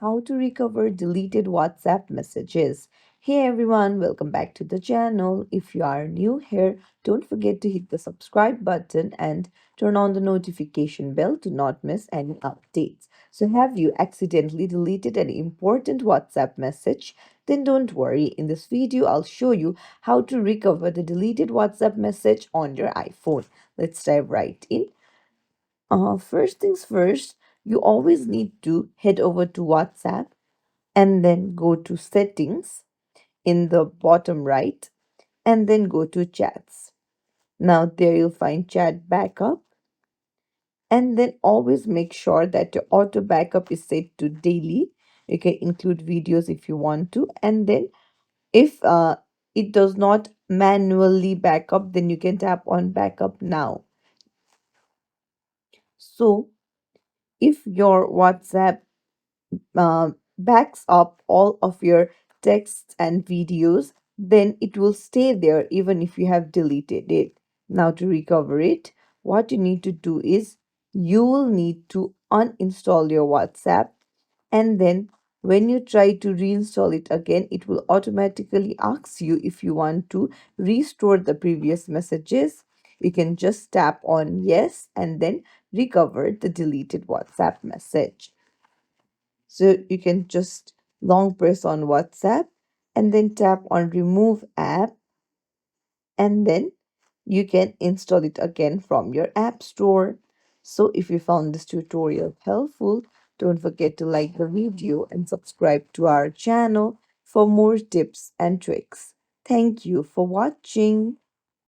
how to recover deleted WhatsApp messages. Hey everyone, welcome back to the channel. If you are new here, don't forget to hit the subscribe button and turn on the notification bell to not miss any updates. So, have you accidentally deleted an important WhatsApp message? Then don't worry. In this video, I'll show you how to recover the deleted WhatsApp message on your iPhone. Let's dive right in. First things first, you always need to head over to WhatsApp and then go to settings in the bottom right and then go to chats. Now, there you'll find chat backup and then always make sure that your auto backup is set to daily. You can include videos if you want to, and then if it does not manually backup, then you can tap on backup now. So, if your WhatsApp backs up all of your texts and videos, then it will stay there even if you have deleted it. Now, to recover it, what you need to do is you will need to uninstall your WhatsApp, and then when you try to reinstall it again, it will automatically ask you if you want to restore the previous messages. You can just tap on yes and then recover the deleted WhatsApp message. So you can just long press on WhatsApp and then tap on remove app, and then you can install it again from your app store. So if you found this tutorial helpful, don't forget to like the video and subscribe to our channel for more tips and tricks. Thank you for watching.